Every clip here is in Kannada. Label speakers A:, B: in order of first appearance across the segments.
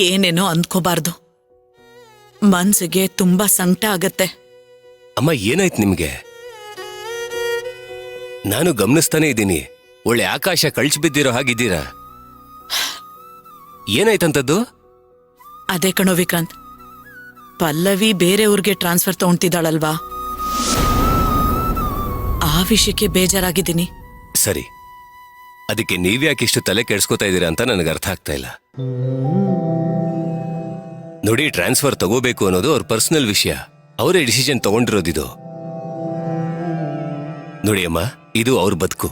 A: ಏನೇನೋ ಅಂದ್ಕೋಬಾರ್ದು. ಮನ್ಸಿಗೆ ತುಂಬಾ ಸಂಕಟ ಆಗತ್ತೆ.
B: ಅಮ್ಮ, ಏನಾಯ್ತು ನಿಮ್ಗೆ? ನಾನು ಗಮನಿಸ್ತಾನೆ ಇದ್ದೀನಿ. ಒಳ್ಳೆ ಆಕಾಶ ಕಳ್ಚಿಬಿದ್ದಿರೋ ಹಾಗಿದ್ದೀರಾ. ಏನಾಯ್ತಂತದ್ದು?
A: ಅದೇ ಕಣೋ ವಿಕ್ರಾಂತ್, ಪಲ್ಲವಿ ಬೇರೆ ಊರಿಗೆ ಟ್ರಾನ್ಸ್ಫರ್ ತಗೊಂತಿದ್ದಾಳಲ್ವಾ, ಆ ವಿಷಯಕ್ಕೆ ಬೇಜಾರಾಗಿದ್ದೀನಿ.
B: ಸರಿ, ಅದಕ್ಕೆ ನೀವ್ಯಾಕಿಷ್ಟು ತಲೆ ಕೆಡ್ಸ್ಕೊತಾ ಇದ್ದೀರಾ ಅಂತ ನನಗೆ ಅರ್ಥ ಆಗ್ತಾ ಇಲ್ಲ. ನೋಡಿ, ಟ್ರಾನ್ಸ್ಫರ್ ತಗೋಬೇಕು ಅನ್ನೋದು ಅವ್ರ ಪರ್ಸನಲ್ ವಿಷಯ. ಅವರೇ ಡಿಸಿಷನ್ ತಗೊಂಡಿರೋದಿದು. ನೋಡಿ ಅಮ್ಮ, ಇದು ಅವ್ರ ಬದುಕು.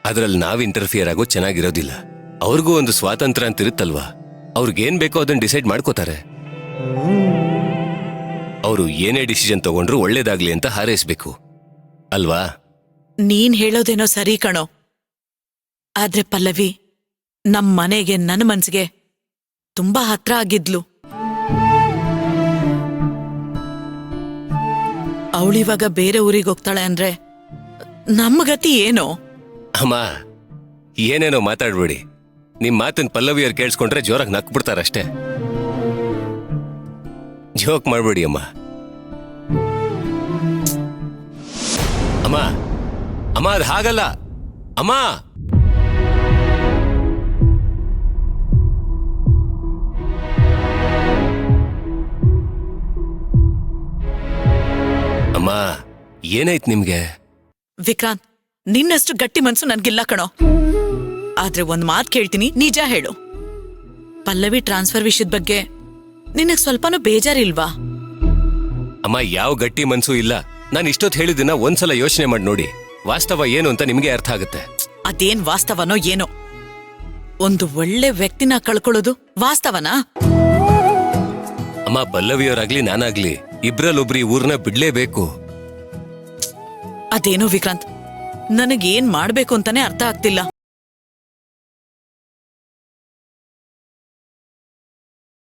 B: ಅದ್ರಲ್ಲಿ ನಾವ್ ಇಂಟರ್ಫಿಯರ್ ಆಗೋ ಚೆನ್ನಾಗಿರೋದಿಲ್ಲ. ಅವ್ರಿಗೂ ಒಂದು ಸ್ವಾತಂತ್ರ್ಯ ಅಂತ ಇರುತ್ತಲ್ವಾ. ಅವ್ರಿಗೇನ್ ಬೇಕೋ ಅದನ್ನ ಡಿಸೈಡ್ ಮಾಡ್ಕೋತಾರೆ. ಅವರು ಏನೇ ಡಿಸಿಷನ್ ತಗೊಂಡ್ರು ಒಳ್ಳೇದಾಗ್ಲಿ ಅಂತ ಹಾರೈಸ್ಬೇಕು ಅಲ್ವಾ?
A: ನೀನ್ ಹೇಳೋದೇನೋ ಸರಿ ಕಣೋ, ಆದ್ರೆ ಪಲ್ಲವಿ ನಮ್ ಮನೆಗೆ, ನನ್ನ ಮನ್ಸಿಗೆ ತುಂಬಾ ಹತ್ರ ಆಗಿದ್ಲು. ಅವಳಿವಾಗ ಬೇರೆ ಊರಿಗೆ ಹೋಗ್ತಾಳೆ ಅಂದ್ರೆ ನಮ್ಮ ಗತಿ ಏನೋ?
B: ಅಮ್ಮ, ಏನೇನೋ ಮಾತಾಡ್ಬೇಡಿ. ನಿಮ್ ಮಾತನ್ ಪಲ್ಲವಿಯವ್ರು ಕೇಳಿಸ್ಕೊಂಡ್ರೆ ಜೋರಾಗಿ ನಕ್ಬಿಡ್ತಾರಷ್ಟೇ. ಜೋಕ್ ಮಾಡ್ಬೇಡಿ ಅಮ್ಮ. ಅಮ್ಮ ಅಮ್ಮ, ಅದು ಹಾಗಲ್ಲ ಅಮ್ಮ. ಅಮ್ಮ, ಏನಾಯ್ತು ನಿಮ್ಗೆ?
A: ವಿಕ್ರಾಂತ್, ನಿನ್ನಷ್ಟು ಗಟ್ಟಿ ಮನ್ಸು ನನ್ಗಿಲ್ಲ ಕಣೋ. ಆದ್ರೆ ಒಂದ್ ಮಾತ್ ಕೇಳ್ತೀನಿ, ನಿಜ ಹೇಳು. ಪಲ್ಲವಿ ಟ್ರಾನ್ಸ್ಫರ್ ವಿಷಯದ ಬಗ್ಗೆ ನಿನಗ್ ಸ್ವಲ್ಪನೂ ಬೇಜಾರಿಲ್ವಾ?
B: ಅಮ್ಮ, ಯಾವ ಗಟ್ಟಿ ಮನ್ಸು ಇಲ್ಲ. ನಾನು ಇಷ್ಟೊತ್ತು ಹೇಳಿದ್ದನ್ನ ಒಂದ್ಸಲ ಯೋಚನೆ ಮಾಡಿ ನೋಡಿ. ವಾಸ್ತವ ಏನು ಅಂತ ನಿಮ್ಗೆ ಅರ್ಥ ಆಗುತ್ತೆ.
A: ಅದೇನ್ ವಾಸ್ತವನೋ ಏನೋ, ಒಂದು ಒಳ್ಳೆ ವ್ಯಕ್ತಿನ ಕಳ್ಕೊಳ್ಳೋದು ವಾಸ್ತವನಾ?
B: ಅಮ್ಮ, ಪಲ್ಲವಿಯವರಾಗ್ಲಿ ನಾನಾಗ್ಲಿ ಇಬ್ರಲ್ಲೊಬ್ರಿ ಊರ್ನ ಬಿಡ್ಲೇಬೇಕು.
A: ಅದೇನೋ ವಿಕ್ರಾಂತ್, ನನಗೇನ್ ಮಾಡ್ಬೇಕು ಅಂತಾನೆ ಅರ್ಥ ಆಗ್ತಿಲ್ಲ.